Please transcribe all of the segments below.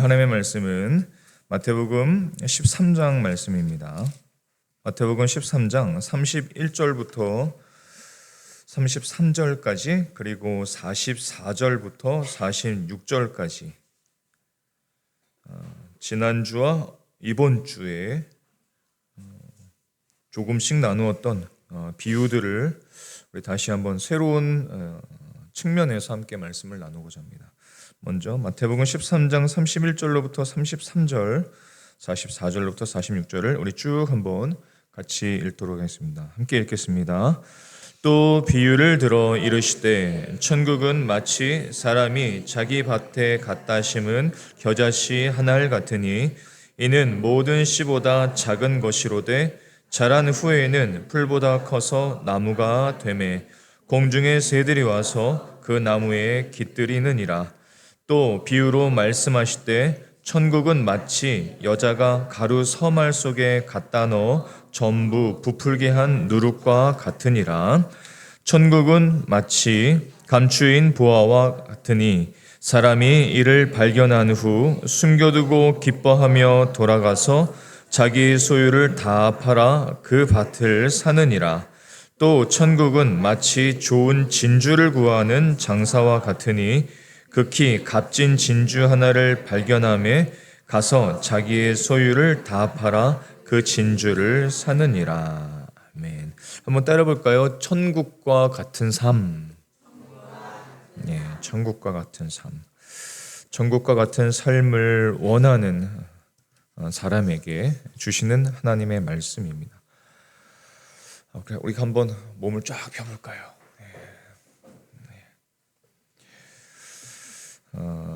하나님의 말씀은 마태복음 13장 말씀입니다. 마태복음 13장 31절부터 33절까지 그리고 44절부터 46절까지 지난주와 이번 주에 조금씩 나누었던 비유들을 우리 다시 한번 새로운 측면에서 함께 말씀을 나누고자 합니다. 먼저 마태복음 13장 31절로부터 33절, 44절로부터 46절을 우리 쭉 한번 같이 읽도록 하겠습니다. 함께 읽겠습니다. 또 비유를 들어 이르시되 천국은 마치 사람이 자기 밭에 갖다 심은 겨자씨 한 알 같으니 이는 모든 씨보다 작은 것이로되 자란 후에는 풀보다 커서 나무가 되매 공중의 새들이 와서 그 나무에 깃들이느니라. 또 비유로 말씀하시되 천국은 마치 여자가 가루 서말 속에 갖다 넣어 전부 부풀게 한 누룩과 같으니라. 천국은 마치 감추인 보화와 같으니 사람이 이를 발견한 후 숨겨두고 기뻐하며 돌아가서 자기 소유를 다 팔아 그 밭을 사느니라. 또 천국은 마치 좋은 진주를 구하는 장사와 같으니 극히 값진 진주 하나를 발견함에 가서 자기의 소유를 다 팔아 그 진주를 사느니라. 아멘. 한번 따라볼까요? 천국과 같은 삶. 예, 천국과 같은 삶. 천국과 같은 삶을 원하는 사람에게 주시는 하나님의 말씀입니다. 우리가 한번 몸을 쫙 펴볼까요?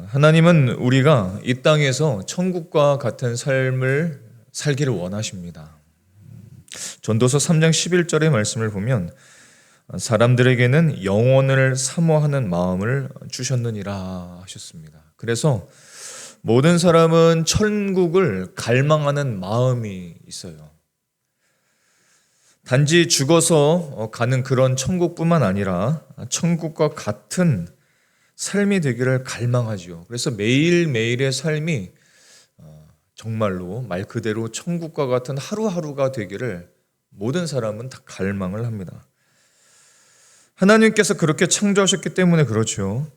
하나님은 우리가 이 땅에서 천국과 같은 삶을 살기를 원하십니다. 전도서 3장 11절의 말씀을 보면 사람들에게는 영원을 사모하는 마음을 주셨느니라 하셨습니다. 그래서 모든 사람은 천국을 갈망하는 마음이 있어요. 단지 죽어서 가는 그런 천국뿐만 아니라 천국과 같은 삶이 되기를 갈망하죠. 그래서 매일매일의 삶이 정말로 말 그대로 천국과 같은 하루하루가 되기를 모든 사람은 다 갈망을 합니다. 하나님께서 그렇게 창조하셨기 때문에 그렇죠.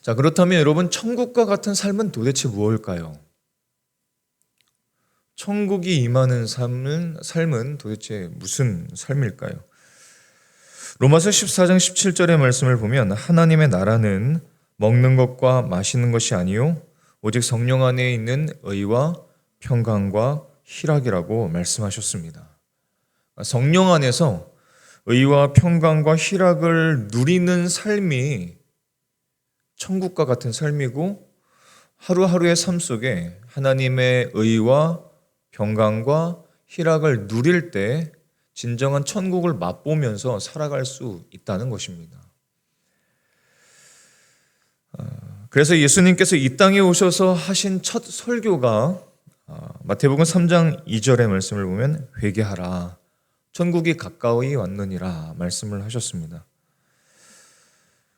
자, 그렇다면 여러분, 천국과 같은 삶은 도대체 무엇일까요? 천국이 임하는 삶은 도대체 무슨 삶일까요? 로마서 14장 17절의 말씀을 보면 하나님의 나라는 먹는 것과 마시는 것이 아니요 오직 성령 안에 있는 의와 평강과 희락이라고 말씀하셨습니다. 성령 안에서 의와 평강과 희락을 누리는 삶이 천국과 같은 삶이고 하루하루의 삶 속에 하나님의 의와 평강과 희락을 누릴 때 진정한 천국을 맛보면서 살아갈 수 있다는 것입니다. 그래서 예수님께서 이 땅에 오셔서 하신 첫 설교가 마태복음 3장 2절의 말씀을 보면 회개하라 천국이 가까이 왔느니라 말씀을 하셨습니다.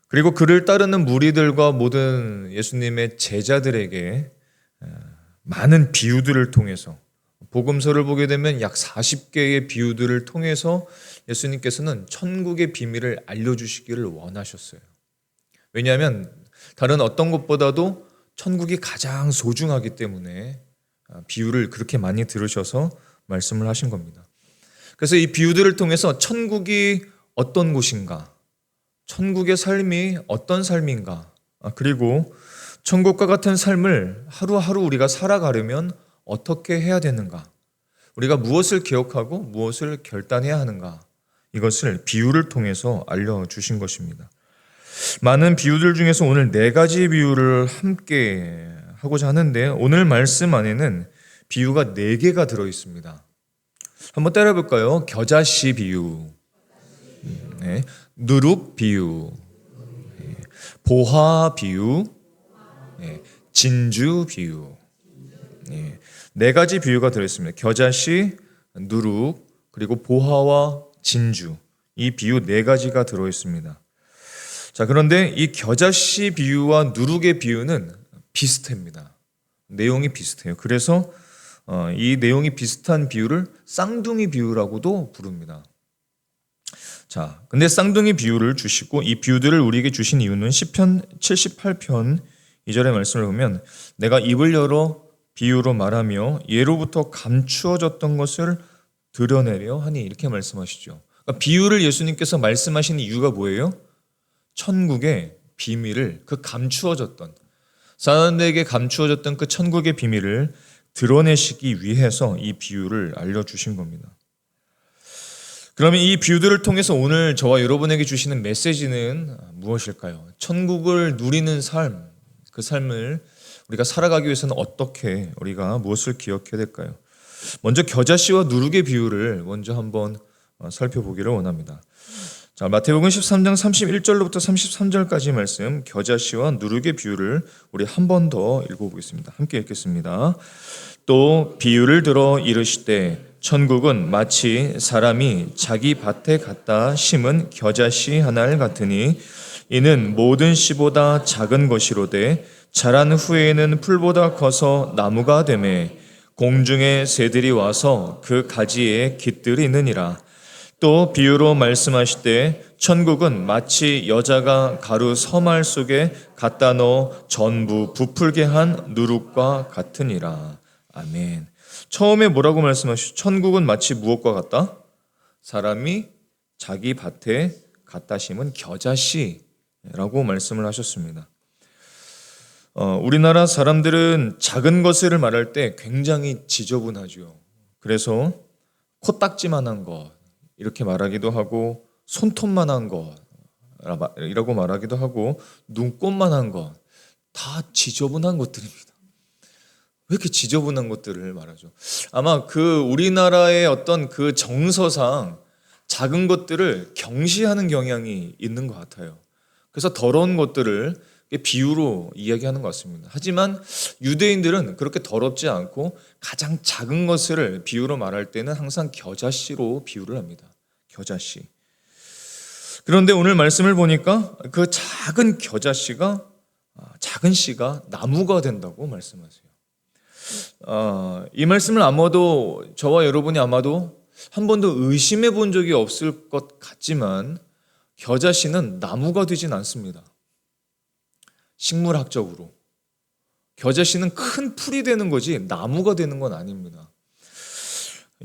그리고 그를 따르는 무리들과 모든 예수님의 제자들에게 많은 비유들을 통해서 복음서를 보게 되면 약 40개의 비유들을 통해서 예수님께서는 천국의 비밀을 알려주시기를 원하셨어요. 왜냐하면 다른 어떤 것보다도 천국이 가장 소중하기 때문에 비유를 그렇게 많이 들으셔서 말씀을 하신 겁니다. 그래서 이 비유들을 통해서 천국이 어떤 곳인가, 천국의 삶이 어떤 삶인가, 그리고 천국과 같은 삶을 하루하루 우리가 살아가려면 어떻게 해야 되는가? 우리가 무엇을 기억하고 무엇을 결단해야 하는가? 이것을 비유를 통해서 알려주신 것입니다. 많은 비유들 중에서 오늘 4가지 비유를 함께 하고자 하는데 오늘 말씀 안에는 비유가 4개가 들어있습니다. 한번 따라해볼까요? 겨자씨 비유, 누룩 비유, 보화 비유, 진주 비유. 4가지 비유가 들어있습니다. 겨자씨, 누룩, 그리고 보화와 진주. 이 비유 4가지가 들어있습니다. 자, 그런데 이 겨자씨 비유와 누룩의 비유는 비슷합니다. 내용이 비슷해요. 그래서 이 내용이 비슷한 비유를 쌍둥이 비유라고도 부릅니다. 자, 근데 쌍둥이 비유를 주시고 이 비유들을 우리에게 주신 이유는 시편 78편 2절의 말씀을 보면 내가 입을 열어 비유로 말하며 예로부터 감추어졌던 것을 드러내려 하니 이렇게 말씀하시죠. 그러니까 비유를 예수님께서 말씀하신 이유가 뭐예요? 천국의 비밀을 그 감추어졌던 사람들에게 감추어졌던 그 천국의 비밀을 드러내시기 위해서 이 비유를 알려주신 겁니다. 그러면 이 비유들을 통해서 오늘 저와 여러분에게 주시는 메시지는 무엇일까요? 천국을 누리는 삶, 그 삶을 우리가 살아가기 위해서는 어떻게 우리가 무엇을 기억해야 될까요? 먼저 겨자씨와 누룩의 비유를 먼저 한번 살펴보기를 원합니다. 자, 마태복음 13장 31절로부터 33절까지 말씀 겨자씨와 누룩의 비유를 우리 한 번 더 읽어보겠습니다. 함께 읽겠습니다. 또 비유를 들어 이르시되 천국은 마치 사람이 자기 밭에 갖다 심은 겨자씨 하나를 같으니 이는 모든 씨보다 작은 것이로되 자란 후에는 풀보다 커서 나무가 되매 공중의 새들이 와서 그 가지에 깃들이느니라. 또 비유로 말씀하시되 천국은 마치 여자가 가루 서말 속에 갖다 넣어 전부 부풀게 한 누룩과 같으니라. 아멘. 처음에 뭐라고 말씀하시죠? 천국은 마치 무엇과 같다? 사람이 자기 밭에 갖다 심은 겨자씨라고 말씀을 하셨습니다. 우리나라 사람들은 작은 것을 말할 때 굉장히 지저분하죠. 그래서 코딱지만한 것 이렇게 말하기도 하고 손톱만한 것이라고 말하기도 하고 눈곱만한 것 다 지저분한 것들입니다. 왜 이렇게 지저분한 것들을 말하죠? 아마 그 우리나라의 어떤 그 정서상 작은 것들을 경시하는 경향이 있는 것 같아요. 그래서 더러운 것들을 비유로 이야기하는 것 같습니다. 하지만 유대인들은 그렇게 더럽지 않고 가장 작은 것을 비유로 말할 때는 항상 겨자씨로 비유를 합니다. 겨자씨. 그런데 오늘 말씀을 보니까 그 작은 겨자씨가 작은 씨가 나무가 된다고 말씀하세요. 이 말씀을 아마도 저와 여러분이 아마도 한 번도 의심해 본 적이 없을 것 같지만 겨자씨는 나무가 되진 않습니다. 식물학적으로 겨자씨는 큰 풀이 되는 거지 나무가 되는 건 아닙니다.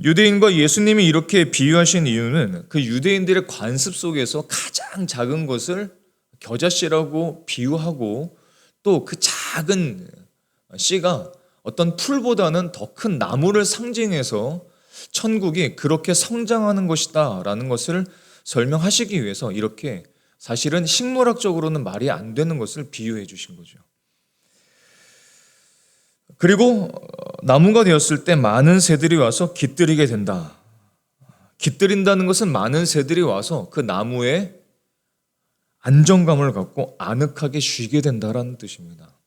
유대인과 예수님이 이렇게 비유하신 이유는 그 유대인들의 관습 속에서 가장 작은 것을 겨자씨라고 비유하고 또 그 작은 씨가 어떤 풀보다는 더 큰 나무를 상징해서 천국이 그렇게 성장하는 것이다 라는 것을 설명하시기 위해서 이렇게 사실은 식물학적으로는 말이 안 되는 것을 비유해 주신 거죠. 그리고 나무가 되었을 때 많은 새들이 와서 깃들이게 된다. 깃들인다는 것은 많은 새들이 와서 그 나무에 안정감을 갖고 아늑하게 쉬게 된다라는 뜻입니다.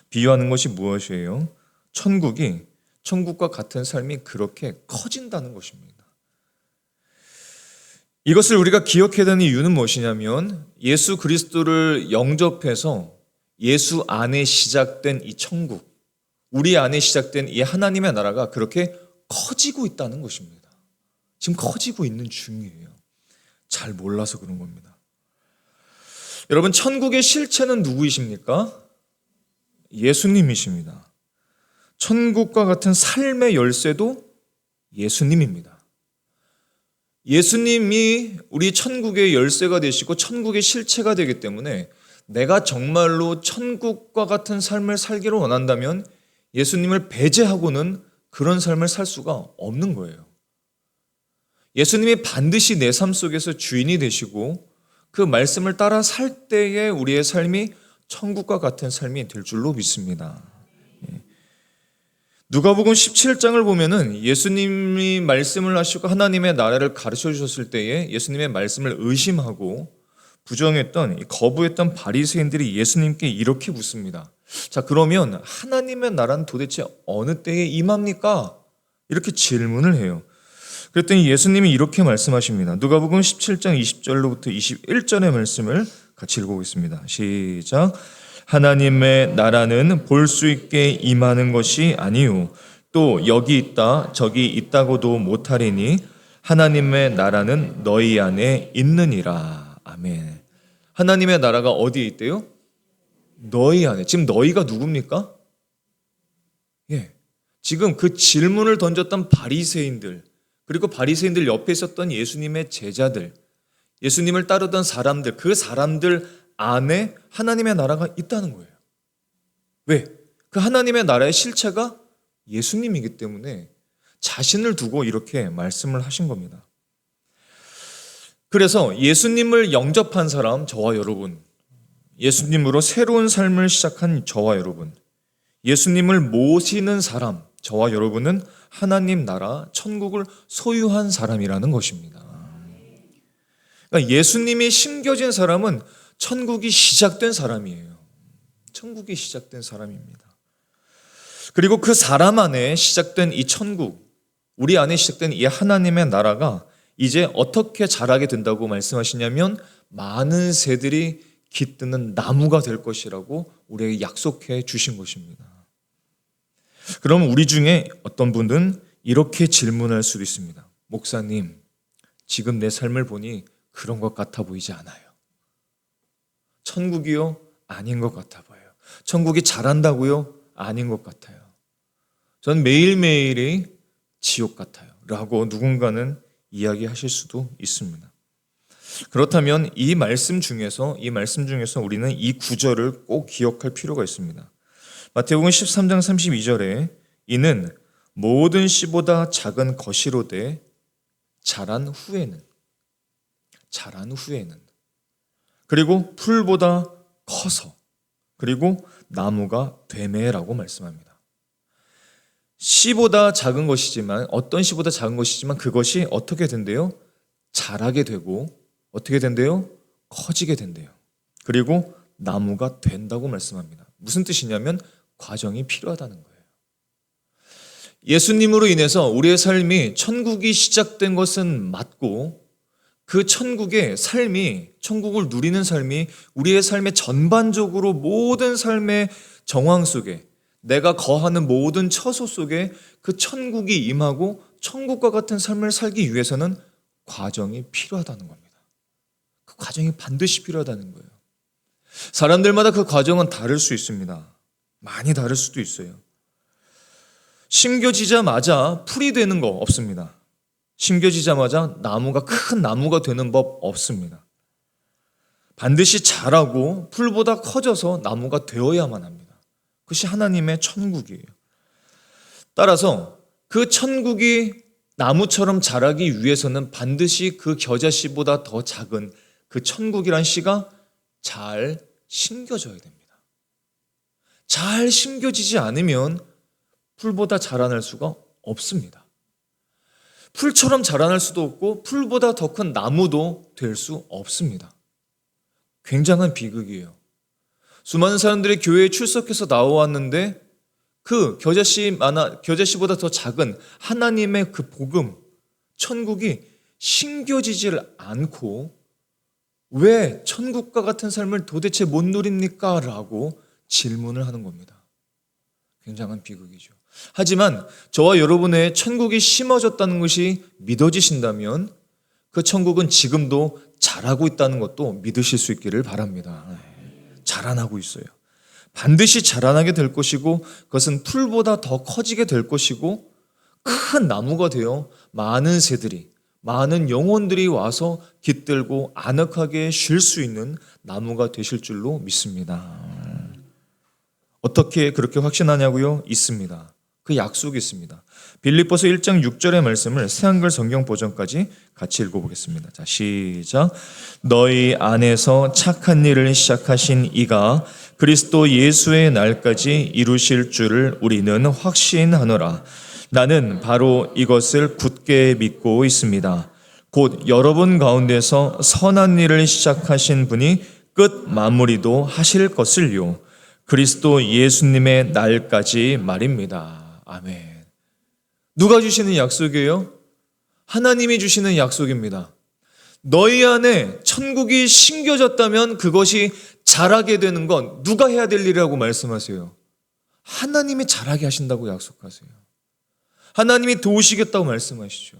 비유하는 것이 무엇이에요? 천국과 같은 삶이 그렇게 커진다는 것입니다. 이것을 우리가 기억해야 되는 이유는 무엇이냐면 예수 그리스도를 영접해서 예수 안에 시작된 이 천국, 우리 안에 시작된 이 하나님의 나라가 그렇게 커지고 있다는 것입니다. 지금 커지고 있는 중이에요. 잘 몰라서 그런 겁니다. 여러분, 천국의 실체는 누구이십니까? 예수님이십니다. 천국과 같은 삶의 열쇠도 예수님입니다. 예수님이 우리 천국의 열쇠가 되시고 천국의 실체가 되기 때문에 내가 정말로 천국과 같은 삶을 살기를 원한다면 예수님을 배제하고는 그런 삶을 살 수가 없는 거예요. 예수님이 반드시 내 삶 속에서 주인이 되시고 그 말씀을 따라 살 때에 우리의 삶이 천국과 같은 삶이 될 줄로 믿습니다. 누가복음 17장을 보면은 예수님이 말씀을 하시고 하나님의 나라를 가르쳐 주셨을 때에 예수님의 말씀을 의심하고 부정했던 거부했던 바리새인들이 예수님께 이렇게 묻습니다. 자, 그러면 하나님의 나라는 도대체 어느 때에 임합니까? 이렇게 질문을 해요. 그랬더니 예수님이 이렇게 말씀하십니다. 누가복음 17장 20절로부터 21절의 말씀을 같이 읽어보겠습니다. 시작. 하나님의 나라는 볼 수 있게 임하는 것이 아니요 또 여기 있다 저기 있다고도 못하리니 하나님의 나라는 너희 안에 있느니라. 아멘. 하나님의 나라가 어디에 있대요? 너희 안에. 지금 너희가 누굽니까? 지금 그 질문을 던졌던 바리새인들, 그리고 바리새인들 옆에 있었던 예수님의 제자들, 예수님을 따르던 사람들, 그 사람들 안에 하나님의 나라가 있다는 거예요. 왜? 그 하나님의 나라의 실체가 예수님이기 때문에 자신을 두고 이렇게 말씀을 하신 겁니다. 그래서 예수님을 영접한 사람, 저와 여러분, 예수님으로 새로운 삶을 시작한 저와 여러분, 예수님을 모시는 사람, 저와 여러분은 하나님 나라, 천국을 소유한 사람이라는 것입니다. 그러니까 예수님이 심겨진 사람은 천국이 시작된 사람이에요. 천국이 시작된 사람입니다. 그리고 그 사람 안에 시작된 이 천국, 우리 안에 시작된 이 하나님의 나라가 이제 어떻게 자라게 된다고 말씀하시냐면 많은 새들이 깃드는 나무가 될 것이라고 우리에게 약속해 주신 것입니다. 그럼 우리 중에 어떤 분은 이렇게 질문할 수도 있습니다. 목사님, 지금 내 삶을 보니 그런 것 같아 보이지 않아요. 천국이요? 아닌 것 같아 보여요. 천국이 자란다고요? 아닌 것 같아요. 전 매일매일이 지옥 같아요. 라고 누군가는 이야기하실 수도 있습니다. 그렇다면 이 말씀 중에서 우리는 이 구절을 꼭 기억할 필요가 있습니다. 마태복음 13장 32절에 이는 모든 씨보다 작은 것이로되 자란 후에는 그리고 풀보다 커서 그리고 나무가 되매라고 말씀합니다. 씨보다 작은 것이지만 어떤 씨보다 작은 것이지만 그것이 어떻게 된대요? 자라게 되고 어떻게 된대요? 커지게 된대요. 그리고 나무가 된다고 말씀합니다. 무슨 뜻이냐면 과정이 필요하다는 거예요. 예수님으로 인해서 우리의 삶이 천국이 시작된 것은 맞고 그 천국의 삶이 천국을 누리는 삶이 우리의 삶의 전반적으로 모든 삶의 정황 속에 내가 거하는 모든 처소 속에 그 천국이 임하고 천국과 같은 삶을 살기 위해서는 과정이 필요하다는 겁니다. 그 과정이 반드시 필요하다는 거예요. 사람들마다 그 과정은 다를 수 있습니다. 많이 다를 수도 있어요. 심겨지자마자 풀이 되는 거 없습니다. 심겨지자마자 나무가 큰 나무가 되는 법 없습니다. 반드시 자라고 풀보다 커져서 나무가 되어야만 합니다. 그것이 하나님의 천국이에요. 따라서 그 천국이 나무처럼 자라기 위해서는 반드시 그 겨자씨보다 더 작은 그 천국이란 씨가 잘 심겨져야 됩니다. 잘 심겨지지 않으면 풀보다 자라날 수가 없습니다. 풀처럼 자라날 수도 없고 풀보다 더 큰 나무도 될 수 없습니다. 굉장한 비극이에요. 수많은 사람들이 교회에 출석해서 나왔는데 그 겨자씨보다 더 작은 하나님의 그 복음, 천국이 심겨지질 않고 왜 천국과 같은 삶을 도대체 못 누립니까? 라고 질문을 하는 겁니다. 굉장한 비극이죠. 하지만 저와 여러분의 천국이 심어졌다는 것이 믿어지신다면 그 천국은 지금도 자라고 있다는 것도 믿으실 수 있기를 바랍니다. 자라나고 있어요. 반드시 자라나게 될 것이고 그것은 풀보다 더 커지게 될 것이고 큰 나무가 되어 많은 새들이 많은 영혼들이 와서 깃들고 아늑하게 쉴 수 있는 나무가 되실 줄로 믿습니다. 어떻게 그렇게 확신하냐고요? 있습니다. 그 약속이 있습니다. 빌립보서 1장 6절의 말씀을 새한글 성경 버전까지 같이 읽어보겠습니다. 자, 시작. 너희 안에서 착한 일을 시작하신 이가 그리스도 예수의 날까지 이루실 줄을 우리는 확신하노라. 나는 바로 이것을 굳게 믿고 있습니다. 곧 여러분 가운데서 선한 일을 시작하신 분이 끝 마무리도 하실 것을요. 그리스도 예수님의 날까지 말입니다. 아멘. 누가 주시는 약속이에요? 하나님이 주시는 약속입니다. 너희 안에 천국이 심겨졌다면 그것이 자라게 되는 건 누가 해야 될 일이라고 말씀하세요? 하나님이 자라게 하신다고 약속하세요. 하나님이 도우시겠다고 말씀하시죠.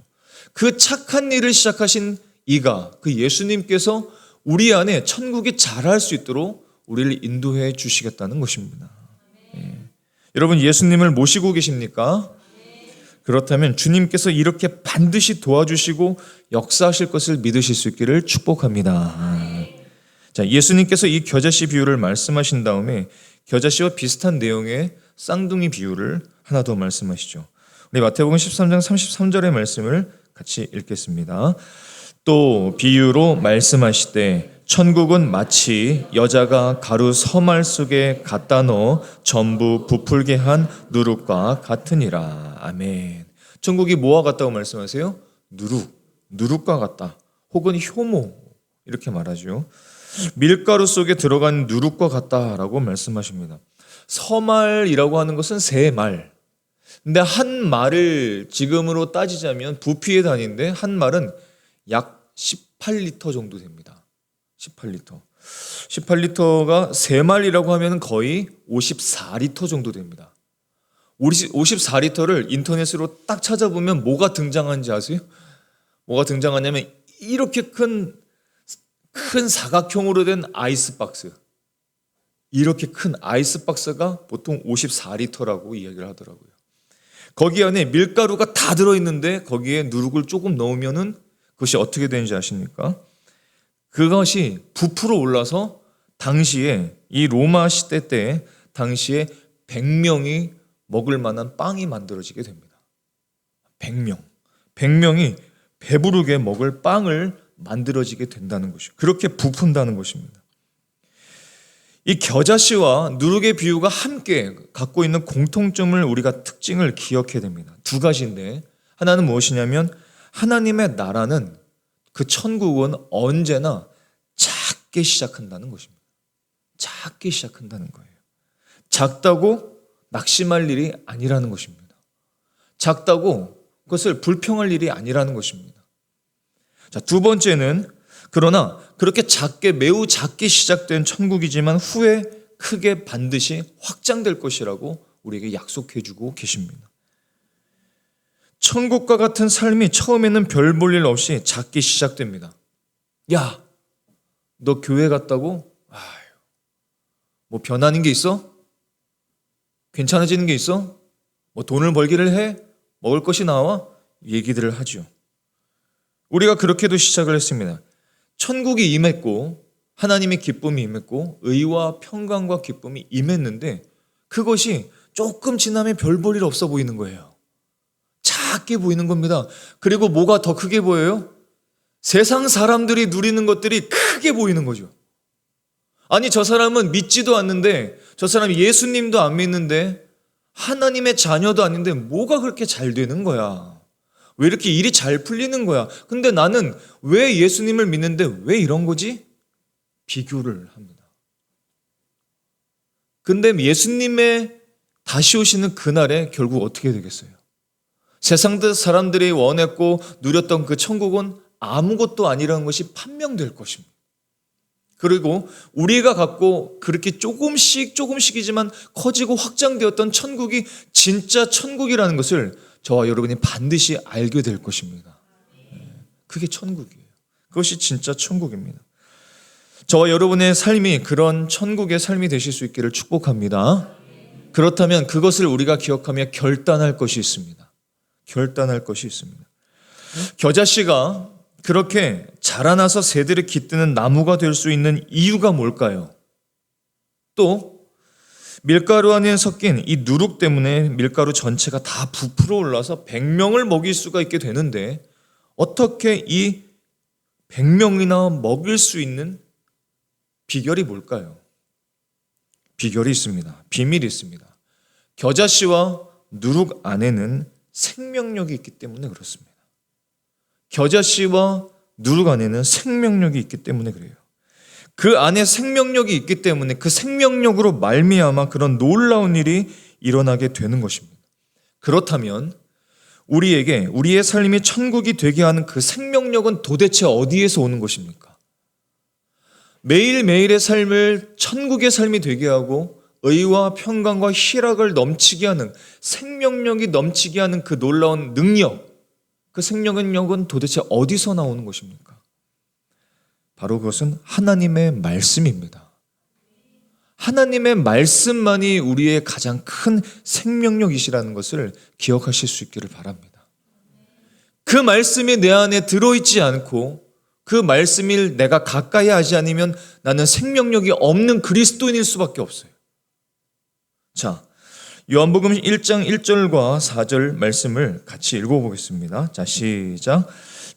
그 착한 일을 시작하신 이가, 그 예수님께서 우리 안에 천국이 자랄 수 있도록 우리를 인도해 주시겠다는 것입니다. 여러분, 예수님을 모시고 계십니까? 그렇다면 주님께서 이렇게 반드시 도와주시고 역사하실 것을 믿으실 수 있기를 축복합니다. 자, 예수님께서 이 겨자씨 비유를 말씀하신 다음에 겨자씨와 비슷한 내용의 쌍둥이 비유를 하나 더 말씀하시죠. 우리 마태복음 13장 33절의 말씀을 같이 읽겠습니다. 또 비유로 말씀하시되 천국은 마치 여자가 가루 서말 속에 갖다 넣어 전부 부풀게 한 누룩과 같으니라. 아멘. 천국이 뭐와 같다고 말씀하세요? 누룩과 같다. 혹은 효모, 이렇게 말하죠. 밀가루 속에 들어간 누룩과 같다라고 말씀하십니다. 서말이라고 하는 것은 세 말. 근데 한 말을 지금으로 따지자면 부피의 단위인데 한 말은 약 18리터 정도 됩니다. 18리터가 세 말이라고 하면 거의 54리터 정도 됩니다. 54리터를 인터넷으로 딱 찾아보면 뭐가 등장하는지 아세요? 뭐가 등장하냐면 이렇게 큰 사각형으로 된 아이스박스. 이렇게 큰 아이스박스가 보통 54리터라고 이야기를 하더라고요. 거기 안에 밀가루가 다 들어있는데 거기에 누룩을 조금 넣으면은 그것이 어떻게 되는지 아십니까? 그것이 부풀어 올라서 당시에 이 로마 시대 때 당시에 100명이 먹을 만한 빵이 만들어지게 됩니다. 100명이 배부르게 먹을 빵을 만들어지게 된다는 것이죠. 그렇게 부푼다는 것입니다. 이 겨자씨와 누룩의 비유가 함께 갖고 있는 공통점을 우리가 특징을 기억해야 됩니다. 두 가지인데 하나는 무엇이냐면 하나님의 나라는 그 천국은 언제나 작게 시작한다는 것입니다. 작게 시작한다는 거예요. 작다고 낙심할 일이 아니라는 것입니다. 작다고 그것을 불평할 일이 아니라는 것입니다. 자, 두 번째는 그러나 그렇게 작게 매우 작게 시작된 천국이지만 후에 크게 반드시 확장될 것이라고 우리에게 약속해 주고 계십니다. 천국과 같은 삶이 처음에는 별 볼 일 없이 작게 시작됩니다. 야, 너 교회 갔다고? 아유, 뭐 변하는 게 있어? 괜찮아지는 게 있어? 뭐 돈을 벌기를 해? 먹을 것이 나와? 얘기들을 하죠. 우리가 그렇게도 시작을 했습니다. 천국이 임했고 하나님의 기쁨이 임했고 의와 평강과 기쁨이 임했는데 그것이 조금 지나면 별 볼 일 없어 보이는 거예요. 작게 보이는 겁니다. 그리고 뭐가 더 크게 보여요? 세상 사람들이 누리는 것들이 크게 보이는 거죠. 아니, 저 사람은 믿지도 않는데, 저 사람이 예수님도 안 믿는데, 하나님의 자녀도 아닌데 뭐가 그렇게 잘 되는 거야? 왜 이렇게 일이 잘 풀리는 거야? 근데 나는 왜 예수님을 믿는데 왜 이런 거지? 비교를 합니다. 근데 예수님의 다시 오시는 그날에 결국 어떻게 되겠어요? 세상 사람들이 원했고 누렸던 그 천국은 아무것도 아니라는 것이 판명될 것입니다. 그리고 우리가 갖고 그렇게 조금씩이지만 커지고 확장되었던 천국이 진짜 천국이라는 것을 저와 여러분이 반드시 알게 될 것입니다. 그게 천국이에요. 그것이 진짜 천국입니다. 저와 여러분의 삶이 그런 천국의 삶이 되실 수 있기를 축복합니다. 그렇다면 그것을 우리가 기억하며 결단할 것이 있습니다. 결단할 것이 있습니다. 겨자씨가 그렇게 자라나서 새들이 깃드는 나무가 될 수 있는 이유가 뭘까요? 또 밀가루 안에 섞인 이 누룩 때문에 밀가루 전체가 다 부풀어 올라서 100명을 먹일 수가 있게 되는데 어떻게 이 100명이나 먹일 수 있는 비결이 뭘까요? 비결이 있습니다. 비밀이 있습니다. 겨자씨와 누룩 안에는 생명력이 있기 때문에 그렇습니다. 겨자씨와 누룩 안에는 생명력이 있기 때문에 그래요. 그 안에 생명력이 있기 때문에 그 생명력으로 말미암아 그런 놀라운 일이 일어나게 되는 것입니다. 그렇다면 우리에게 우리의 삶이 천국이 되게 하는 그 생명력은 도대체 어디에서 오는 것입니까? 매일매일의 삶을 천국의 삶이 되게 하고 의와 평강과 희락을 넘치게 하는, 생명력이 넘치게 하는 그 놀라운 능력, 그 생명력은 도대체 어디서 나오는 것입니까? 바로 그것은 하나님의 말씀입니다. 하나님의 말씀만이 우리의 가장 큰 생명력이시라는 것을 기억하실 수 있기를 바랍니다. 그 말씀이 내 안에 들어있지 않고 그 말씀을 내가 가까이 하지 않으면 나는 생명력이 없는 그리스도인일 수밖에 없어요. 자, 요한복음 1장 1절과 4절 말씀을 같이 읽어보겠습니다. 자, 시작.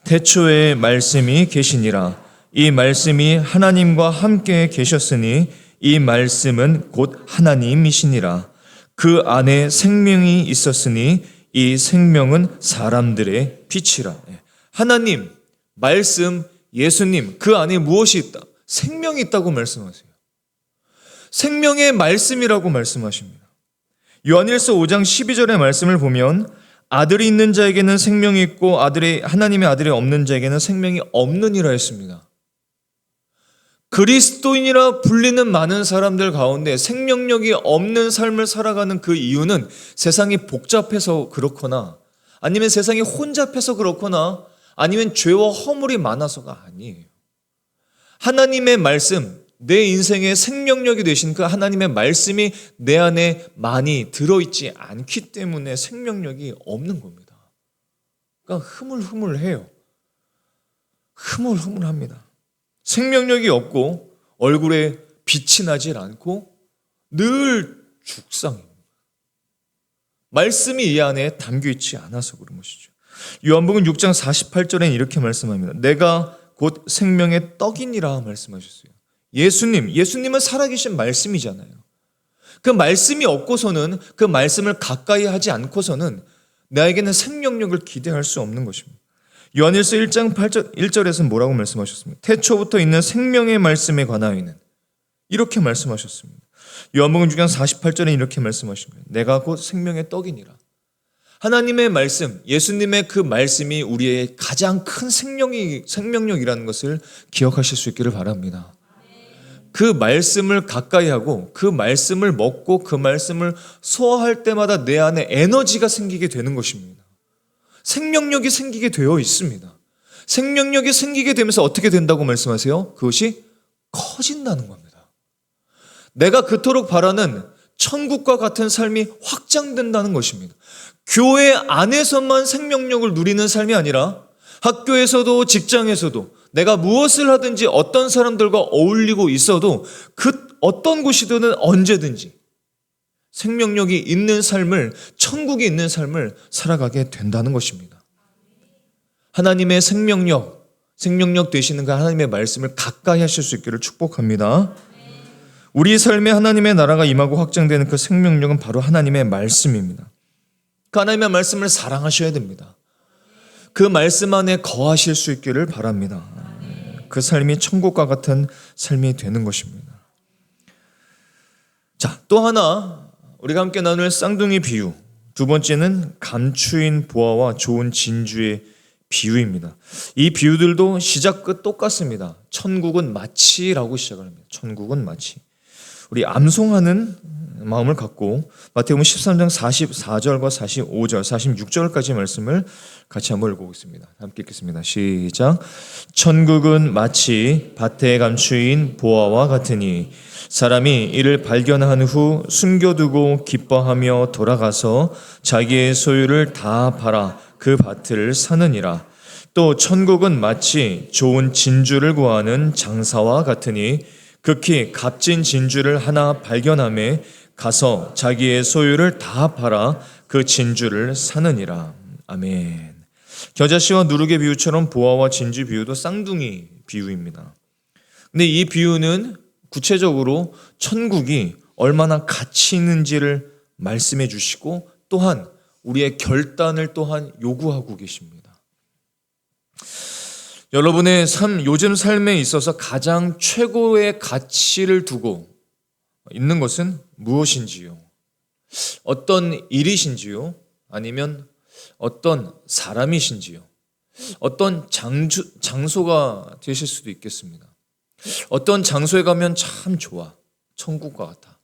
태초에 말씀이 계시니라. 이 말씀이 하나님과 함께 계셨으니 이 말씀은 곧 하나님이시니라. 그 안에 생명이 있었으니 이 생명은 사람들의 빛이라. 하나님, 말씀, 예수님, 그 안에 무엇이 있다? 생명이 있다고 말씀하세요. 생명의 말씀이라고 말씀하십니다. 요한일서 5장 12절의 말씀을 보면 아들이 있는 자에게는 생명이 있고 하나님의 아들이 없는 자에게는 생명이 없느니라 했습니다. 그리스도인이라 불리는 많은 사람들 가운데 생명력이 없는 삶을 살아가는 그 이유는 세상이 복잡해서 그렇거나 아니면 세상이 혼잡해서 그렇거나 아니면 죄와 허물이 많아서가 아니에요. 하나님의 말씀, 내 인생의 생명력이 되신 그 하나님의 말씀이 내 안에 많이 들어있지 않기 때문에 생명력이 없는 겁니다. 그러니까 흐물흐물해요. 흐물흐물합니다. 생명력이 없고 얼굴에 빛이 나질 않고 늘 죽상입니다. 말씀이 이 안에 담겨있지 않아서 그런 것이죠. 요한복음 6장 48절에는 이렇게 말씀합니다. 내가 곧 생명의 떡이니라 말씀하셨어요. 예수님은 살아계신 말씀이잖아요. 그 말씀이 없고서는, 그 말씀을 가까이 하지 않고서는 나에게는 생명력을 기대할 수 없는 것입니다. 요한일서 1장 1절에서는 뭐라고 말씀하셨습니까? 태초부터 있는 생명의 말씀에 관하여는 이렇게 말씀하셨습니다. 요한복음 6장 48절에 이렇게 말씀하십니다. 내가 곧 생명의 떡이니라. 하나님의 말씀, 예수님의 그 말씀이 우리의 가장 큰 생명력이라는 것을 기억하실 수 있기를 바랍니다. 그 말씀을 가까이 하고 그 말씀을 먹고 그 말씀을 소화할 때마다 내 안에 에너지가 생기게 되는 것입니다. 생명력이 생기게 되어 있습니다. 생명력이 생기게 되면서 어떻게 된다고 말씀하세요? 그것이 커진다는 겁니다. 내가 그토록 바라는 천국과 같은 삶이 확장된다는 것입니다. 교회 안에서만 생명력을 누리는 삶이 아니라 학교에서도 직장에서도 내가 무엇을 하든지 어떤 사람들과 어울리고 있어도 그 어떤 곳이든 언제든지 생명력이 있는 삶을, 천국이 있는 삶을 살아가게 된다는 것입니다. 하나님의 생명력 되시는 그 하나님의 말씀을 가까이 하실 수 있기를 축복합니다. 우리 삶에 하나님의 나라가 임하고 확장되는 그 생명력은 바로 하나님의 말씀입니다. 그 하나님의 말씀을 사랑하셔야 됩니다. 그 말씀 안에 거하실 수 있기를 바랍니다. 그 삶이 천국과 같은 삶이 되는 것입니다. 자, 또 하나 우리가 함께 나눌 쌍둥이 비유, 두 번째는 감추인 보화와 좋은 진주의 비유입니다. 이 비유들도 시작 끝 똑같습니다. 천국은 마치라고 시작을 합니다. 천국은 마치. 우리 암송하는 마음을 갖고 마태복음 13장 44절과 45절, 46절까지 말씀을 같이 한번 읽어보겠습니다. 함께 읽겠습니다. 시작. 천국은 마치 밭에 감추인 보화와 같으니 사람이 이를 발견한 후 숨겨두고 기뻐하며 돌아가서 자기의 소유를 다 팔아 그 밭을 사느니라. 또 천국은 마치 좋은 진주를 구하는 장사와 같으니 극히 값진 진주를 하나 발견하매 가서 자기의 소유를 다 팔아 그 진주를 사느니라. 아멘. 겨자씨와 누룩의 비유처럼 보화와 진주 비유도 쌍둥이 비유입니다. 근데 이 비유는 구체적으로 천국이 얼마나 가치 있는지를 말씀해 주시고 또한 우리의 결단을 또한 요구하고 계십니다. 여러분의 요즘 삶에 있어서 가장 최고의 가치를 두고 있는 것은 무엇인지요? 어떤 일이신지요? 아니면 어떤 사람이신지요? 어떤 장소가 되실 수도 있겠습니다. 어떤 장소에 가면 참 좋아. 천국과 같아.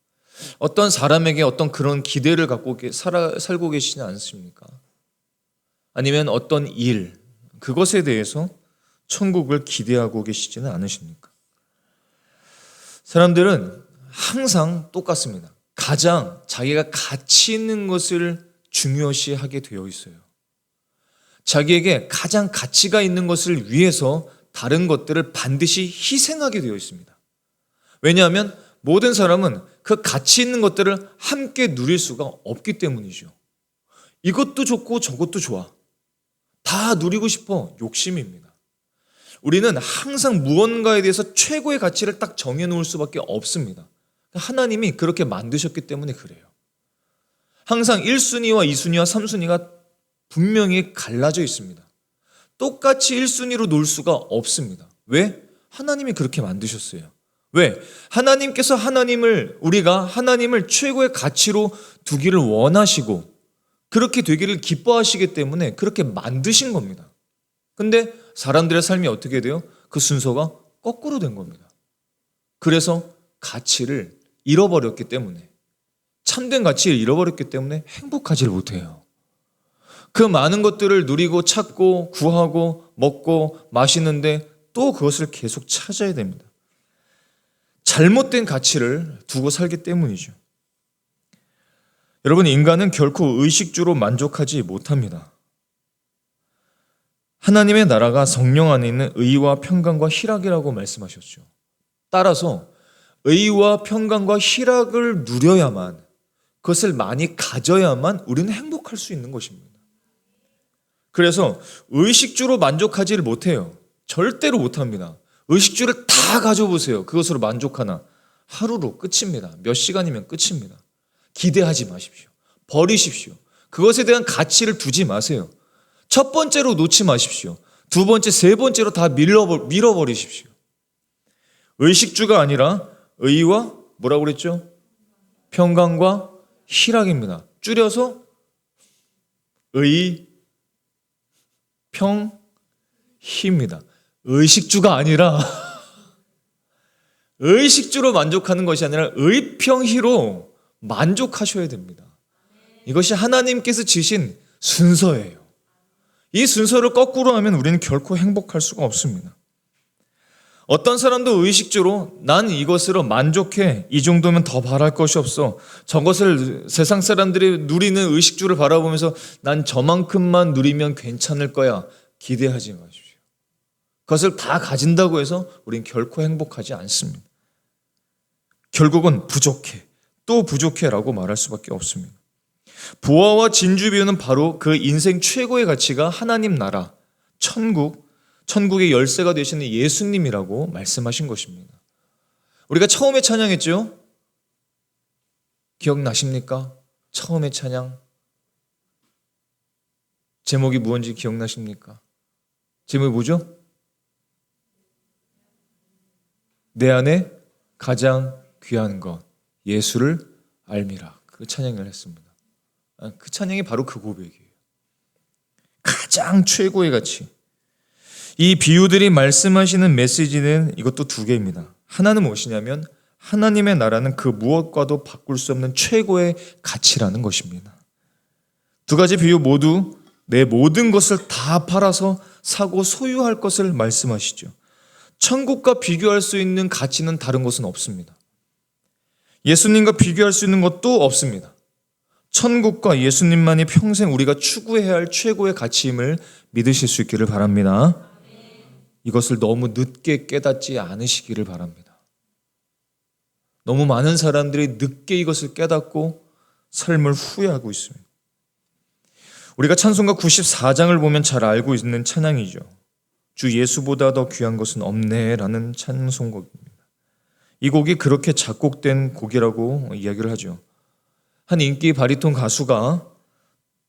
어떤 사람에게 어떤 그런 기대를 갖고 살고 계시지 않습니까? 아니면 어떤 일, 그것에 대해서 천국을 기대하고 계시지는 않으십니까? 사람들은 항상 똑같습니다. 가장 자기가 가치 있는 것을 중요시하게 되어 있어요. 자기에게 가장 가치가 있는 것을 위해서 다른 것들을 반드시 희생하게 되어 있습니다. 왜냐하면 모든 사람은 그 가치 있는 것들을 함께 누릴 수가 없기 때문이죠. 이것도 좋고 저것도 좋아. 다 누리고 싶어. 욕심입니다. 우리는 항상 무언가에 대해서 최고의 가치를 딱 정해놓을 수밖에 없습니다. 하나님이 그렇게 만드셨기 때문에 그래요. 항상 1순위와 2순위와 3순위가 분명히 갈라져 있습니다. 똑같이 1순위로 놓을 수가 없습니다. 왜? 하나님이 그렇게 만드셨어요. 왜? 하나님께서 우리가 하나님을 최고의 가치로 두기를 원하시고 그렇게 되기를 기뻐하시기 때문에 그렇게 만드신 겁니다. 근데 사람들의 삶이 어떻게 돼요? 그 순서가 거꾸로 된 겁니다. 그래서 가치를 잃어버렸기 때문에, 참된 가치를 잃어버렸기 때문에 행복하지를 못해요. 그 많은 것들을 누리고 찾고 구하고 먹고 마시는데 또 그것을 계속 찾아야 됩니다. 잘못된 가치를 두고 살기 때문이죠. 여러분, 인간은 결코 의식주로 만족하지 못합니다. 하나님의 나라가 성령 안에 있는 의와 평강과 희락이라고 말씀하셨죠. 따라서 의와 평강과 희락을 누려야만, 그것을 많이 가져야만 우리는 행복할 수 있는 것입니다. 그래서 의식주로 만족하지를 못해요. 절대로 못합니다. 의식주를 다 가져보세요. 그것으로 만족하나? 하루로 끝입니다. 몇 시간이면 끝입니다. 기대하지 마십시오. 버리십시오. 그것에 대한 가치를 두지 마세요. 첫 번째로 놓지 마십시오. 두 번째, 세 번째로 다 밀어버리십시오. 의식주가 아니라 의와 뭐라고 그랬죠? 평강과 희락입니다. 줄여서 의, 평, 희입니다. 의식주가 아니라 의식주로 만족하는 것이 아니라 의평희로 만족하셔야 됩니다. 이것이 하나님께서 지신 순서예요. 이 순서를 거꾸로 하면 우리는 결코 행복할 수가 없습니다. 어떤 사람도 의식주로 난 이것으로 만족해. 이 정도면 더 바랄 것이 없어. 저것을 세상 사람들이 누리는 의식주를 바라보면서 난 저만큼만 누리면 괜찮을 거야. 기대하지 마십시오. 그것을 다 가진다고 해서 우린 결코 행복하지 않습니다. 결국은 부족해. 또 부족해라고 말할 수밖에 없습니다. 부와와 진주 비유는 바로 그 인생 최고의 가치가 하나님 나라, 천국의 열쇠가 되시는 예수님이라고 말씀하신 것입니다. 우리가 처음에 찬양했죠? 기억나십니까? 처음에 찬양. 제목이 무엇인지 기억나십니까? 제목이 뭐죠? 내 안에 가장 귀한 것, 예수를 알미라. 그 찬양을 했습니다. 그 찬양이 바로 그 고백이에요. 가장 최고의 가치. 이 비유들이 말씀하시는 메시지는 이것도 두 개입니다. 하나는 무엇이냐면 하나님의 나라는 그 무엇과도 바꿀 수 없는 최고의 가치라는 것입니다. 두 가지 비유 모두 내 모든 것을 다 팔아서 사고 소유할 것을 말씀하시죠. 천국과 비교할 수 있는 가치는 다른 것은 없습니다. 예수님과 비교할 수 있는 것도 없습니다. 천국과 예수님만이 평생 우리가 추구해야 할 최고의 가치임을 믿으실 수 있기를 바랍니다. 이것을 너무 늦게 깨닫지 않으시기를 바랍니다. 너무 많은 사람들이 늦게 이것을 깨닫고 삶을 후회하고 있습니다. 우리가 찬송가 94장을 보면 잘 알고 있는 찬양이죠. 주 예수보다 더 귀한 것은 없네 라는 찬송곡입니다. 이 곡이 그렇게 작곡된 곡이라고 이야기를 하죠. 한 인기 바리톤 가수가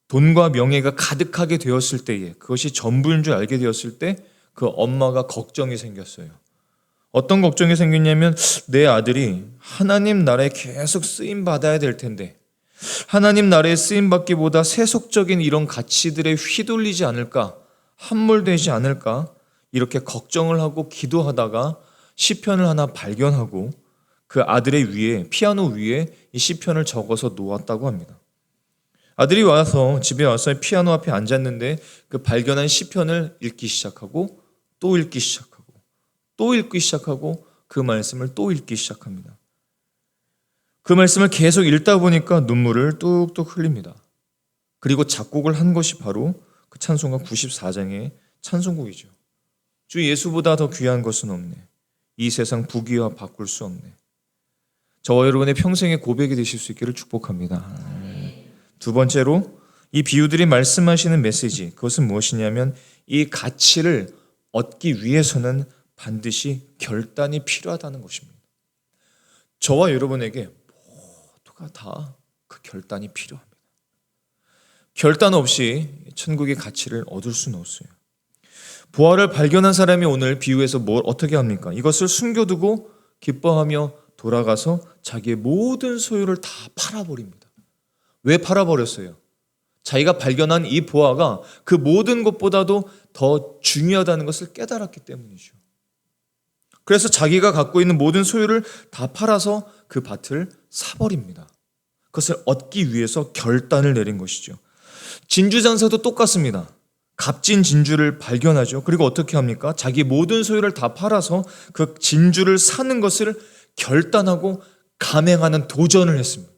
돈과 명예가 가득하게 되었을 때에, 그것이 전부인 줄 알게 되었을 때 그 엄마가 걱정이 생겼어요. 어떤 걱정이 생겼냐면 내 아들이 하나님 나라에 계속 쓰임받아야 될 텐데 하나님 나라에 쓰임받기보다 세속적인 이런 가치들에 휘둘리지 않을까, 함몰되지 않을까, 이렇게 걱정을 하고 기도하다가 시편을 하나 발견하고 그 아들의 위에, 피아노 위에 이 시편을 적어서 놓았다고 합니다. 아들이 와서 집에 와서 피아노 앞에 앉았는데 그 발견한 시편을 읽기 시작하고 또 읽기 시작하고 또 읽기 시작하고 그 말씀을 또 읽기 시작합니다. 그 말씀을 계속 읽다 보니까 눈물을 뚝뚝 흘립니다. 그리고 작곡을 한 것이 바로 그 찬송가 94장의 찬송곡이죠. 주 예수보다 더 귀한 것은 없네. 이 세상 부귀와 바꿀 수 없네. 저와 여러분의 평생의 고백이 되실 수 있기를 축복합니다. 두 번째로 이 비유들이 말씀하시는 메시지, 그것은 무엇이냐면 이 가치를 얻기 위해서는 반드시 결단이 필요하다는 것입니다. 저와 여러분에게 모두가 다 그 결단이 필요합니다. 결단 없이 천국의 가치를 얻을 수는 없어요. 부활을 발견한 사람이 오늘 비유에서 뭘 어떻게 합니까? 이것을 숨겨두고 기뻐하며 돌아가서 자기의 모든 소유를 다 팔아버립니다. 왜 팔아버렸어요? 자기가 발견한 이 보화가 그 모든 것보다도 더 중요하다는 것을 깨달았기 때문이죠. 그래서 자기가 갖고 있는 모든 소유를 다 팔아서 그 밭을 사버립니다. 그것을 얻기 위해서 결단을 내린 것이죠. 진주장사도 똑같습니다. 값진 진주를 발견하죠. 그리고 어떻게 합니까? 자기 모든 소유를 다 팔아서 그 진주를 사는 것을 결단하고 감행하는 도전을 했습니다.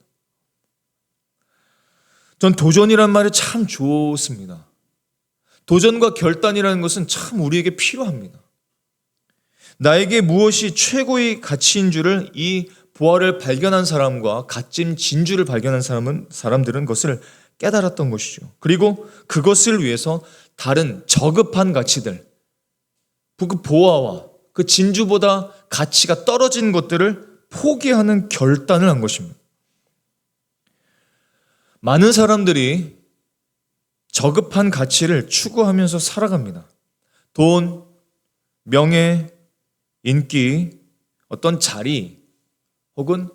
전 도전이란 말이 참 좋습니다. 도전과 결단이라는 것은 참 우리에게 필요합니다. 나에게 무엇이 최고의 가치인 줄을 이 보화를 발견한 사람과 값진 진주를 발견한 사람들은 그것을 깨달았던 것이죠. 그리고 그것을 위해서 다른 저급한 가치들, 그 보화와 그 진주보다 가치가 떨어진 것들을 포기하는 결단을 한 것입니다. 많은 사람들이 저급한 가치를 추구하면서 살아갑니다. 돈, 명예, 인기, 어떤 자리, 혹은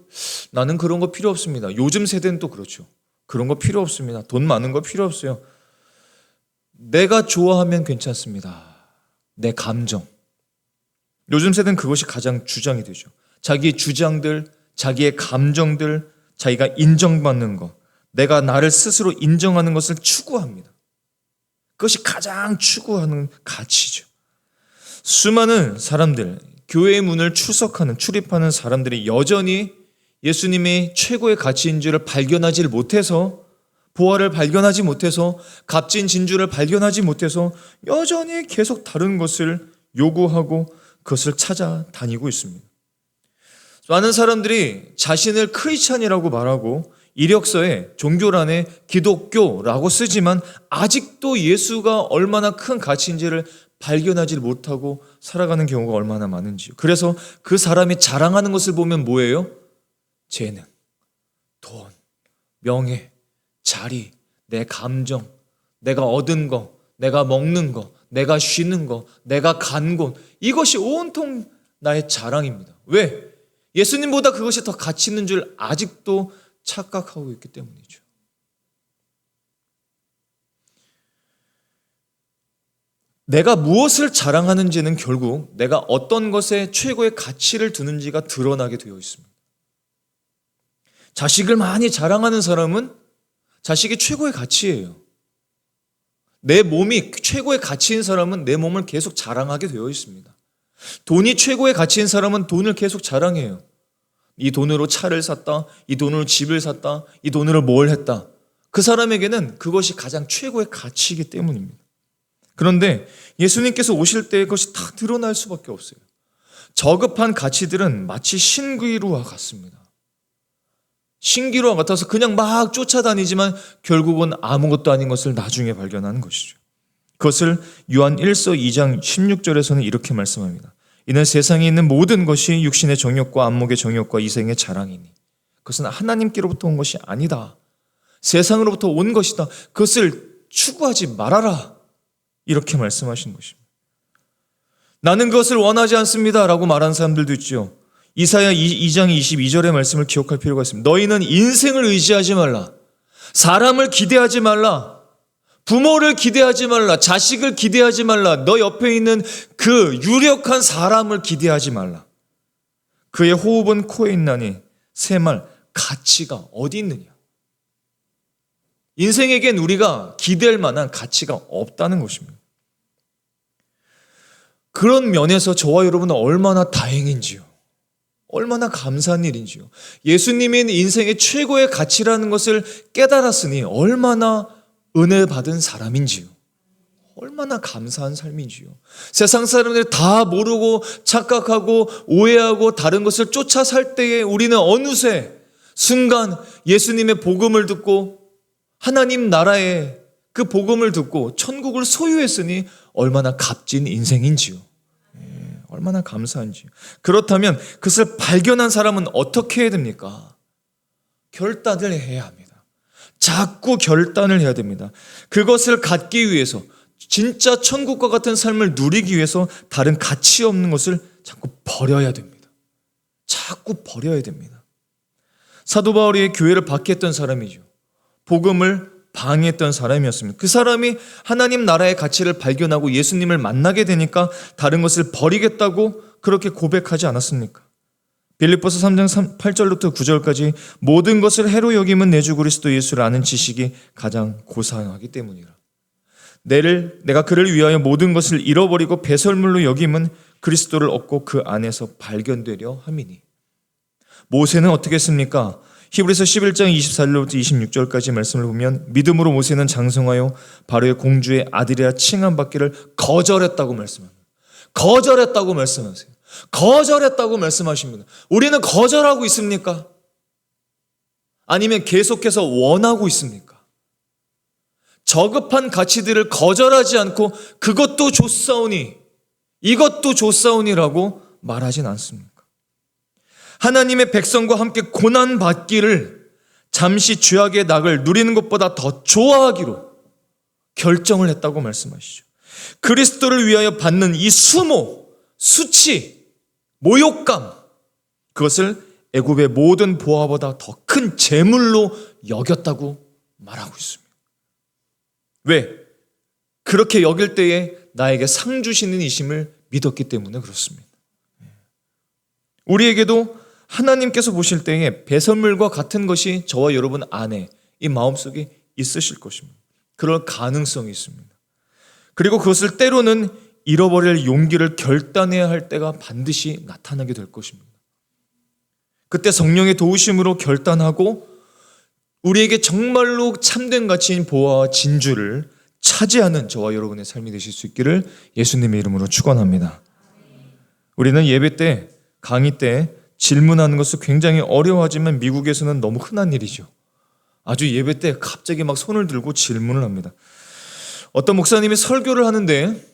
나는 그런 거 필요 없습니다. 요즘 세대는 또 그렇죠. 그런 거 필요 없습니다. 돈 많은 거 필요 없어요. 내가 좋아하면 괜찮습니다. 내 감정. 요즘 세대는 그것이 가장 주장이 되죠. 자기의 주장들, 자기의 감정들, 자기가 인정받는 것, 내가 나를 스스로 인정하는 것을 추구합니다. 그것이 가장 추구하는 가치죠. 수많은 사람들, 교회의 문을 출입하는 사람들이 여전히 예수님의 최고의 가치인 줄을 발견하지 못해서, 보화를 발견하지 못해서, 값진 진주를 발견하지 못해서 여전히 계속 다른 것을 요구하고 그것을 찾아다니고 있습니다. 많은 사람들이 자신을 크리스찬이라고 말하고 이력서에 종교란에 기독교라고 쓰지만 아직도 예수가 얼마나 큰 가치인지를 발견하지 못하고 살아가는 경우가 얼마나 많은지요. 그래서 그 사람이 자랑하는 것을 보면 뭐예요? 재능, 돈, 명예, 자리, 내 감정, 내가 얻은 거, 내가 먹는 거, 내가 쉬는 거, 내가 간 곳, 이것이 온통 나의 자랑입니다. 왜? 예수님보다 그것이 더 가치 있는 줄 아직도 착각하고 있기 때문이죠. 내가 무엇을 자랑하는지는 결국 내가 어떤 것에 최고의 가치를 두는지가 드러나게 되어 있습니다. 자식을 많이 자랑하는 사람은 자식이 최고의 가치예요. 내 몸이 최고의 가치인 사람은 내 몸을 계속 자랑하게 되어 있습니다. 돈이 최고의 가치인 사람은 돈을 계속 자랑해요. 이 돈으로 차를 샀다, 이 돈으로 집을 샀다, 이 돈으로 뭘 했다. 그 사람에게는 그것이 가장 최고의 가치이기 때문입니다. 그런데 예수님께서 오실 때 그것이 다 드러날 수밖에 없어요. 저급한 가치들은 마치 신기루와 같습니다. 신기루와 같아서 그냥 막 쫓아다니지만 결국은 아무것도 아닌 것을 나중에 발견하는 것이죠. 그것을 요한 1서 2장 16절에서는 이렇게 말씀합니다. 이는 세상에 있는 모든 것이 육신의 정욕과 안목의 정욕과 이생의 자랑이니 그것은 하나님께로부터 온 것이 아니다. 세상으로부터 온 것이다. 그것을 추구하지 말아라. 이렇게 말씀하신 것입니다. 나는 그것을 원하지 않습니다 라고 말하는 사람들도 있죠. 이사야 2장 22절의 말씀을 기억할 필요가 있습니다. 너희는 인생을 의지하지 말라. 사람을 기대하지 말라. 부모를 기대하지 말라. 자식을 기대하지 말라. 너 옆에 있는 그 유력한 사람을 기대하지 말라. 그의 호흡은 코에 있나니 새 말 가치가 어디 있느냐. 인생에겐 우리가 기댈 만한 가치가 없다는 것입니다. 그런 면에서 저와 여러분은 얼마나 다행인지요. 얼마나 감사한 일인지요. 예수님이 인생의 최고의 가치라는 것을 깨달았으니 얼마나 은혜 받은 사람인지요. 얼마나 감사한 삶인지요. 세상 사람들이 다 모르고 착각하고 오해하고 다른 것을 쫓아 살 때에 우리는 어느새 순간 예수님의 복음을 듣고 하나님 나라의 그 복음을 듣고 천국을 소유했으니 얼마나 값진 인생인지요. 얼마나 감사한지요. 그렇다면 그것을 발견한 사람은 어떻게 해야 됩니까? 결단을 해야 합니다. 자꾸 결단을 해야 됩니다. 그것을 갖기 위해서, 진짜 천국과 같은 삶을 누리기 위해서 다른 가치 없는 것을 자꾸 버려야 됩니다. 자꾸 버려야 됩니다. 사도 바울이 교회를 박해했던 사람이죠. 복음을 방해했던 사람이었습니다. 그 사람이 하나님 나라의 가치를 발견하고 예수님을 만나게 되니까 다른 것을 버리겠다고 그렇게 고백하지 않았습니까? 빌립보서 3장 8절부터 9절까지 모든 것을 해로 여김은 내 주 그리스도 예수를 아는 지식이 가장 고상하기 때문이라. 내가 그를 위하여 모든 것을 잃어버리고 배설물로 여김은 그리스도를 얻고 그 안에서 발견되려 함이니. 모세는 어떻게 했습니까? 히브리서 11장 24절부터 26절까지 말씀을 보면 믿음으로 모세는 장성하여 바로의 공주의 아들이라 칭함받기를 거절했다고 말씀합니다. 거절했다고 말씀하세요. 거절했다고 말씀하십니다. 우리는 거절하고 있습니까? 아니면 계속해서 원하고 있습니까? 저급한 가치들을 거절하지 않고 그것도 좋사오니 이것도 좋사오니라고 말하진 않습니까? 하나님의 백성과 함께 고난받기를 잠시 죄악의 낙을 누리는 것보다 더 좋아하기로 결정을 했다고 말씀하시죠. 그리스도를 위하여 받는 이 수모, 수치, 모욕감, 그것을 애굽의 모든 보화보다 더 큰 재물로 여겼다고 말하고 있습니다. 왜? 그렇게 여길 때에 나에게 상 주시는 이심을 믿었기 때문에 그렇습니다. 우리에게도 하나님께서 보실 때에 배설물과 같은 것이 저와 여러분 안에 이 마음속에 있으실 것입니다. 그럴 가능성이 있습니다. 그리고 그것을 때로는 잃어버릴 용기를 결단해야 할 때가 반드시 나타나게 될 것입니다. 그때 성령의 도우심으로 결단하고 우리에게 정말로 참된 가치인 보화와 진주를 차지하는 저와 여러분의 삶이 되실 수 있기를 예수님의 이름으로 축원합니다. 우리는 예배 때, 강의 때 질문하는 것을 굉장히 어려워하지만 미국에서는 너무 흔한 일이죠. 아주 예배 때 갑자기 막 손을 들고 질문을 합니다. 어떤 목사님이 설교를 하는데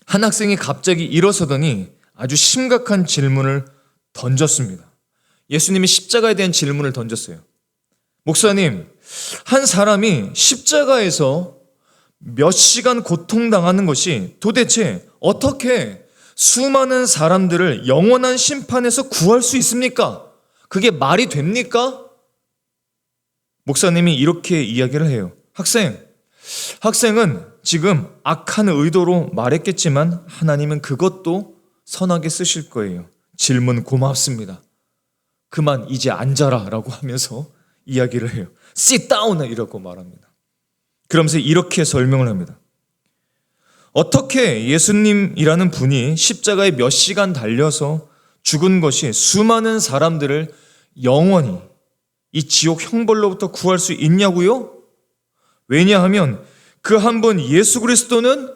한 학생이 갑자기 일어서더니 아주 심각한 질문을 던졌습니다. 예수님이 십자가에 대한 질문을 던졌어요. 목사님, 한 사람이 십자가에서 몇 시간 고통당하는 것이 도대체 어떻게 수많은 사람들을 영원한 심판에서 구할 수 있습니까? 그게 말이 됩니까? 목사님이 이렇게 이야기를 해요. 학생은 지금 악한 의도로 말했겠지만 하나님은 그것도 선하게 쓰실 거예요. 질문 고맙습니다. 그만 이제 앉아라 라고 하면서 이야기를 해요. Sit down 이라고 말합니다. 그러면서 이렇게 설명을 합니다. 어떻게 예수님이라는 분이 십자가에 몇 시간 달려서 죽은 것이 수많은 사람들을 영원히 이 지옥 형벌로부터 구할 수 있냐고요? 왜냐하면 그 한 분 예수 그리스도는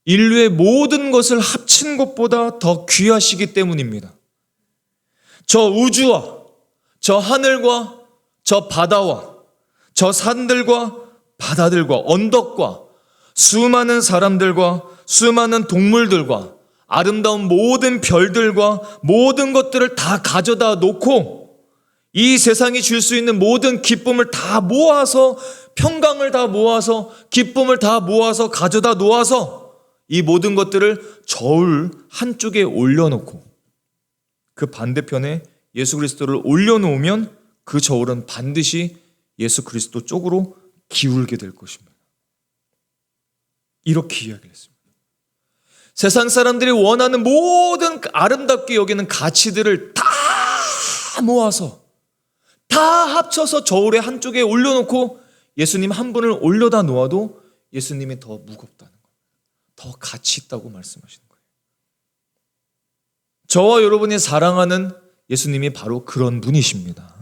인류의 모든 것을 합친 것보다 더 귀하시기 때문입니다. 저 우주와 저 하늘과 저 바다와 저 산들과 바다들과 언덕과 수많은 사람들과 수많은 동물들과 아름다운 모든 별들과 모든 것들을 다 가져다 놓고 이 세상이 줄 수 있는 모든 기쁨을 다 모아서 평강을 다 모아서 기쁨을 다 모아서 가져다 놓아서 이 모든 것들을 저울 한쪽에 올려놓고 그 반대편에 예수 그리스도를 올려놓으면 그 저울은 반드시 예수 그리스도 쪽으로 기울게 될 것입니다. 이렇게 이야기를 했습니다. 세상 사람들이 원하는 모든 아름답게 여기는 가치들을 다 다 모아서 다 합쳐서 저울에 한쪽에 올려놓고 예수님 한 분을 올려다 놓아도 예수님이 더 무겁다는 거예요. 더 가치 있다고 말씀하시는 거예요. 저와 여러분이 사랑하는 예수님이 바로 그런 분이십니다.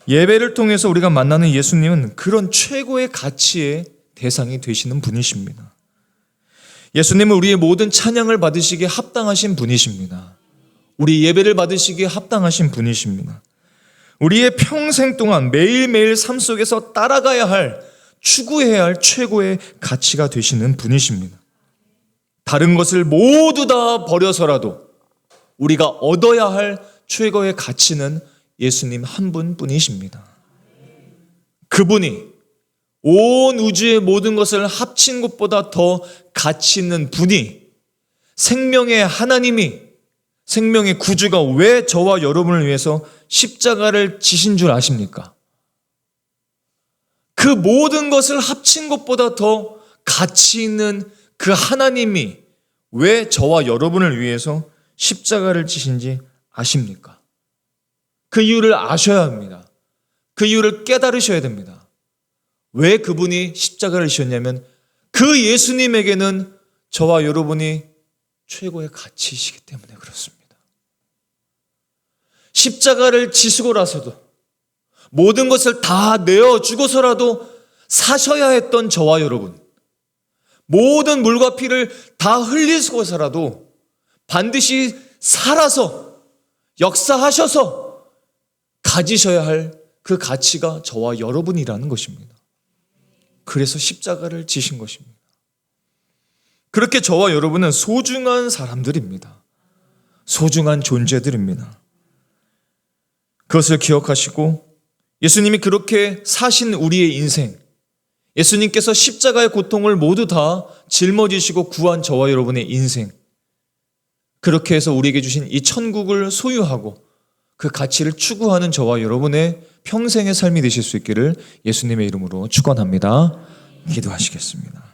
예배를 통해서 우리가 만나는 예수님은 그런 최고의 가치의 대상이 되시는 분이십니다. 예수님은 우리의 모든 찬양을 받으시기에 합당하신 분이십니다. 우리 예배를 받으시기에 합당하신 분이십니다. 우리의 평생 동안 매일매일 삶 속에서 따라가야 할, 추구해야 할 최고의 가치가 되시는 분이십니다. 다른 것을 모두 다 버려서라도 우리가 얻어야 할 최고의 가치는 예수님 한 분뿐이십니다. 그분이 온 우주의 모든 것을 합친 것보다 더 가치 있는 분이, 생명의 하나님이, 생명의 구주가 왜 저와 여러분을 위해서 십자가를 지신 줄 아십니까? 그 모든 것을 합친 것보다 더 가치 있는 그 하나님이 왜 저와 여러분을 위해서 십자가를 지신지 아십니까? 그 이유를 아셔야 합니다. 그 이유를 깨달으셔야 됩니다. 왜 그분이 십자가를 지셨냐면 그 예수님에게는 저와 여러분이 최고의 가치이시기 때문에 그렇습니다. 십자가를 지시고 나서도 모든 것을 다 내어주고서라도 사셔야 했던 저와 여러분, 모든 물과 피를 다 흘리고서라도 반드시 살아서 역사하셔서 가지셔야 할 그 가치가 저와 여러분이라는 것입니다. 그래서 십자가를 지신 것입니다. 그렇게 저와 여러분은 소중한 사람들입니다. 소중한 존재들입니다. 그것을 기억하시고 예수님이 그렇게 사신 우리의 인생, 예수님께서 십자가의 고통을 모두 다 짊어지시고 구한 저와 여러분의 인생, 그렇게 해서 우리에게 주신 이 천국을 소유하고 그 가치를 추구하는 저와 여러분의 평생의 삶이 되실 수 있기를 예수님의 이름으로 축원합니다. 기도하시겠습니다.